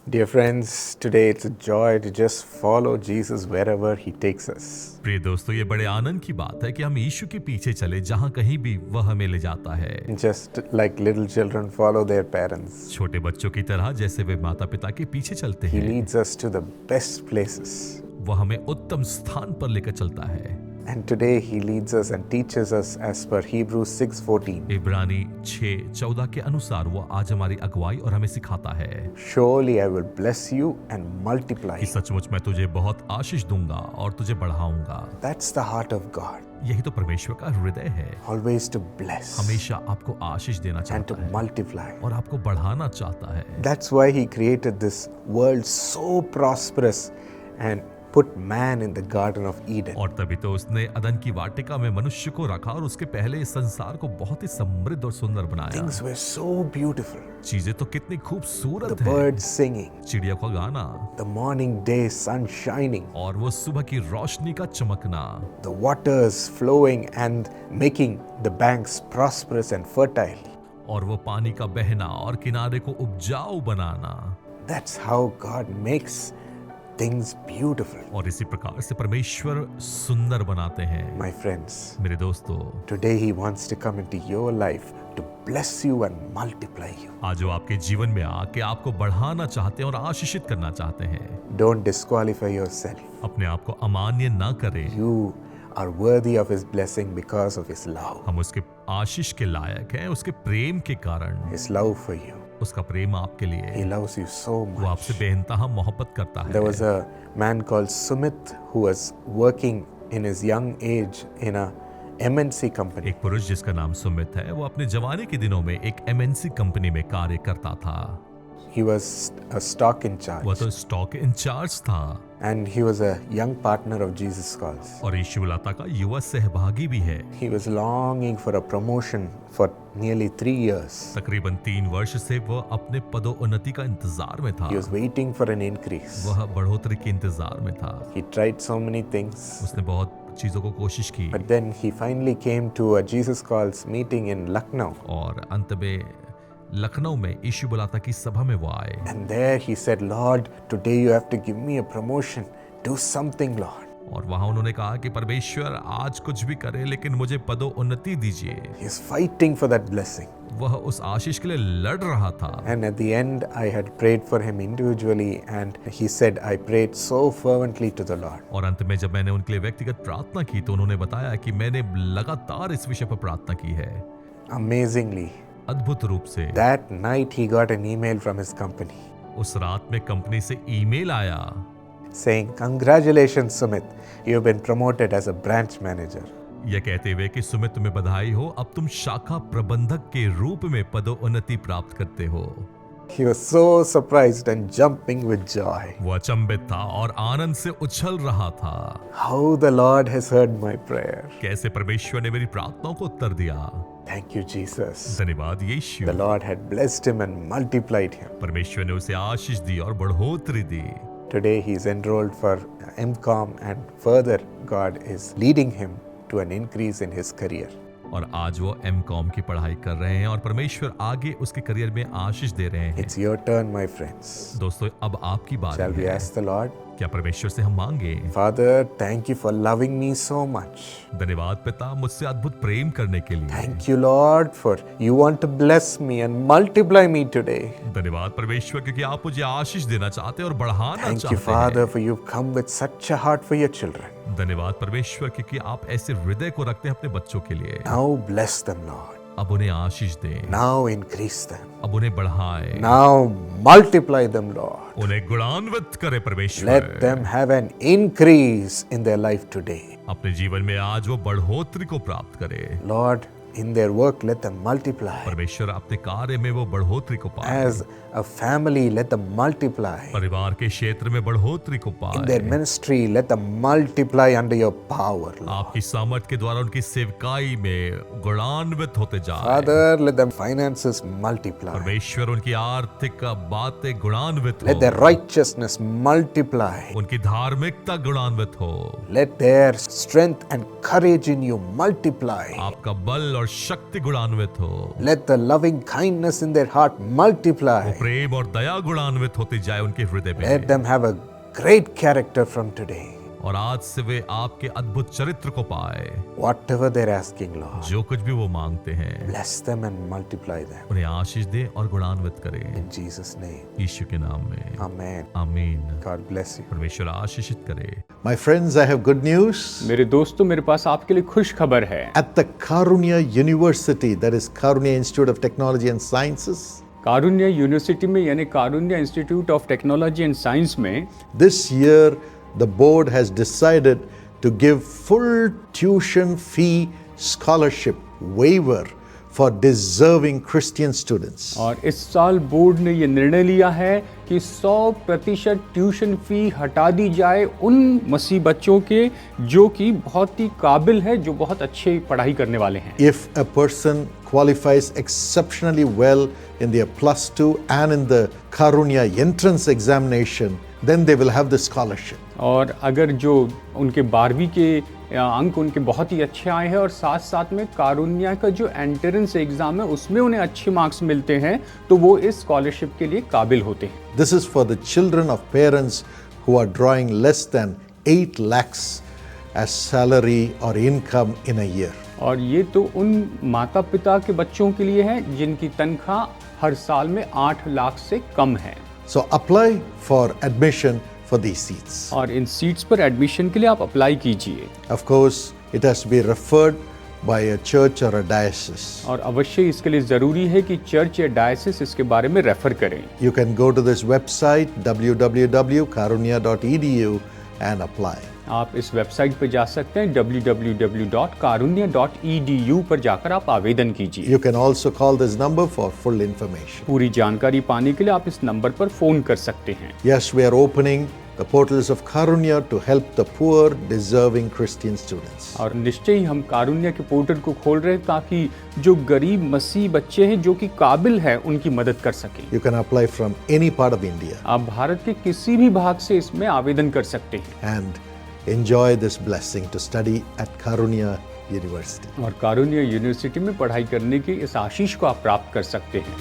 Dear friends, today it's a joy to just follow Jesus wherever he takes us. प्रिय दोस्तों, ये बड़े आनंद की बात है कि हम यीशु के पीछे चले जहाँ कहीं भी वह हमें ले जाता है। Just like little children follow their parents. छोटे बच्चों की तरह जैसे वे माता पिता के पीछे चलते He हैं, leads us to the best places. वह हमें उत्तम स्थान पर लेकर चलता है। And today he leads us and teaches us as per Hebrews 6:14. इब्रानी 6:14 के अनुसार वो आज हमारी अगुवाई और हमें सिखाता है Surely I will bless you and multiply. कि सचमुच मैं तुझे बहुत आशीष दूंगा और तुझे बढ़ाऊंगा। That's the heart of God. यही तो परमेश्वर का हृदय है, Always to bless हमेशा आपको आशीष देना and to चाहता है multiply. और आपको बढ़ाना चाहता है। That's why he created this world so prosperous and put man in the Garden of Eden. और तभी तो उसने अदन की वाटिका में मनुष्य को रखा और उसके पहले इस संसार को बहुत ही समृद्ध और सुंदर बनाया। Things were so beautiful. चीजें तो कितनी The खूबसूरत है, birds singing, चिड़िया का गाना the morning day sun shining, और वो सुबह की रोशनी का चमकना, the waters flowing and making the banks prosperous and fertile. और वो पानी का बहना और किनारे को उपजाऊ बनाना। That's how God makes things beautiful. और इसी प्रकार से परमेश्वर सुंदर बनाते हैं। My friends, मेरे दोस्तों, today he wants to come into your life to bless you and multiply you. आज वो आपके जीवन में आके आपको बढ़ाना चाहते हैं और आशीषित करना चाहते हैं। Don't disqualify yourself. अपने आप को अमान्य ना करें। You are worthy of his blessing because of his love. हम उसके आशीष के लायक हैं, उसके प्रेम के कारण। His love for you. उसका प्रेम आपके He लिए, loves you so वो आपसे much. बेइंतहा मोहब्बत करता There was है। a man called Sumit who was working in his young age in a MNC company. एक पुरुष जिसका नाम सुमित है, वो अपने जवानी के दिनों में एक MNC कंपनी में कार्य करता था। He was a stock in वह charge तो स्टॉक इंचार्ज था and he was a young partner of Jesus Calls. और यीशु बुलाता का युवा सहभागी भी है। He was longing for a promotion for nearly 3 years. तकरीबन 3 वर्ष से वह अपने पदोन्नति का इंतजार में था। He was waiting for an increase. वह बढ़ोतरी के इंतजार में था। He tried so many things, उसने बहुत चीजों को कोशिश की but then he finally came to a Jesus Calls meeting in Lucknow. और अंत में लखनऊ में यीशु बुलाता की सभा में वो आए And there he said, Lord, today you have to give me a promotion. Do something, Lord. और वहां उन्होंने कहा कि परमेश्वर आज कुछ भी करे लेकिन मुझे पदोन्नति दीजिए। He's fighting for that blessing. वह उस आशीष के लिए लड़ रहा था And at the end, I had prayed for him individually, and he said, I prayed so fervently to the Lord. और अंत में जब मैंने उनके लिए व्यक्तिगत प्रार्थना की तो उन्होंने बताया कि मैंने लगातार इस विषय पर प्रार्थना की है। Amazingly, अद्भुत रूप से that night he got an email from his company उस रात में कंपनी से ईमेल आया saying, Congratulations, Sumit. You've been promoted as a branch manager. यह कहते हुए कि सुमित तुम्हें बधाई हो, अब तुम शाखा प्रबंधक के रूप में पदोन्नति प्राप्त करते हो। He was so surprised and jumping with joy. वो अचंभित था और आनंद से उछल रहा था। How the Lord has heard my prayer. कैसे परमेश्वर ने मेरी प्रार्थनाओं को उत्तर दिया। Thank you, Jesus. धन्यवाद यीशु। The Lord had blessed him and multiplied him. परमेश्वर ने उसे आशीष दी और बढ़ोतरी दी। Today he is enrolled for MCOM, and further God is leading him to an increase in his career. और आज वो MCOM की पढ़ाई कर रहे हैं और परमेश्वर आगे उसके करियर में आशीष दे रहे हैं। It's your turn, my friends. दोस्तों, अब आपकी Shall बारी we है। ask the Lord? क्या परमेश्वर से हम मांगे? Father, thank you for loving me so much. धन्यवाद पिता, मुझसे अद्भुत प्रेम करने के लिए। Thank you, Lord, for you want to bless me and multiply me today. धन्यवाद परमेश्वर, क्योंकि आप मुझे आशीष देना चाहते हैं और बढ़ाना Thank you, चाहते Father, हैं। for you've come with such a heart for your children. धन्यवाद परमेश्वर, क्योंकि आप ऐसे हृदय को रखते हैं अपने बच्चों के लिए। Now bless them, Lord. अब उन्हें आशीष दें, Now increase them. अब उन्हें बढ़ाएं, Now multiply them, Lord. उन्हें गुणान्वित करे परमेश्वर। Let them have an increase in their life today. अपने जीवन में आज वो बढ़ोतरी को प्राप्त करे। Lord, in their work, let them multiply. परमेश्वर अपने कार्य में वो बढ़ोतरी को पाए। As a family, let them multiply. परिवार के क्षेत्र में बढ़ोतरी को In their पाए। ministry, let them multiply under your power, Lord. आपकी सामर्थ के द्वारा उनकी सेवकाई में गुणान्वित होते जाए। Father, let them finances multiply. परमेश्वर उनकी आर्थिक बातें गुणान्वित Let their हो, righteousness multiply. उनकी धार्मिकता गुणान्वित हो, Let their strength and courage in you multiply. आपका बल और शक्ति गुणान्वित हो। Let the loving kindness in their heart multiply. वो प्रेम और दया गुणान्वित होती जाए उनके हृदय में। Let them have a great character from today. और आज से वे आपके अद्भुत चरित्र को पाए। Whatever they're asking, Lord, जो कुछ भी वो मांगते हैं, bless them and multiply them. उन्हें आशीष दे और गुणान्वित करे। In Jesus' name. यीशु के नाम में Amen. आमीन। God bless you. परमेश्वर आशीषित करे। My friends, I have good news. मेरे दोस्तों, मेरे पास आपके लिए खुश खबर है। At the Karunya University, that is Karunya Institute of Technology and Sciences, Karunya university में यानी Karunya institute of technology and science में this year the board has decided to give full tuition fee scholarship waiver for deserving Christian students. और इस साल board ने ये निर्णय लिया है कि 100% ट्यूशन फी हटा दी जाए उन मसीह बच्चों के जो कि बहुत ही काबिल है, जो बहुत अच्छे पढ़ाई करने वाले हैं। If a person qualifies exceptionally well in their +2 and in the Karunya entrance examination, then they will have the scholarship. और अगर जो उनके 12वीं के अंक उनके बहुत ही अच्छे आए हैं और साथ साथ में कारुण्या का जो एंट्रेंस एग्जाम है उसमें उन्हें अच्छे मार्क्स मिलते हैं, तो वो इस स्कॉलरशिप के लिए काबिल होते हैं। This is for the children of parents who are drawing less than 8 lakhs as salary or income in a year. और ये तो उन माता पिता के बच्चों के लिए है जिनकी तनख्वाह हर साल में 8 लाख से कम है। So apply for admission for these seats. और इन सीट्स पर एडमिशन के लिए आप अप्लाई कीजिए। Of course, it has to be referred by a church or a diocese. और अवश्य इसके लिए ज़रूरी है कि चर्च या डायसिस इसके बारे में रेफर करें। You can go to this website www.karunya.edu and apply. आप इस वेबसाइट पर जा सकते हैं www.karunya.edu पर जाकर आप आवेदन कीजिए। You can also call this number for full information. पूरी जानकारी पाने के लिए आप इस नंबर पर फोन कर सकते हैं। Yes, we are opening the portals of Karunya to help the poor, deserving Christian students. और निश्चय ही हम कारुण्य के पोर्टल को खोल रहे हैं ताकि जो गरीब मसीह बच्चे हैं जो कि काबिल हैं उनकी मदद कर सकें। You can apply from any part of India आप भारत के किसी भी भाग से इसमें आवेदन कर सकते हैं and enjoy this blessing to study at Karunya University. और कारुण्य यूनिवर्सिटी में पढ़ाई करने की इस आशीष को आप प्राप्त कर सकते हैं।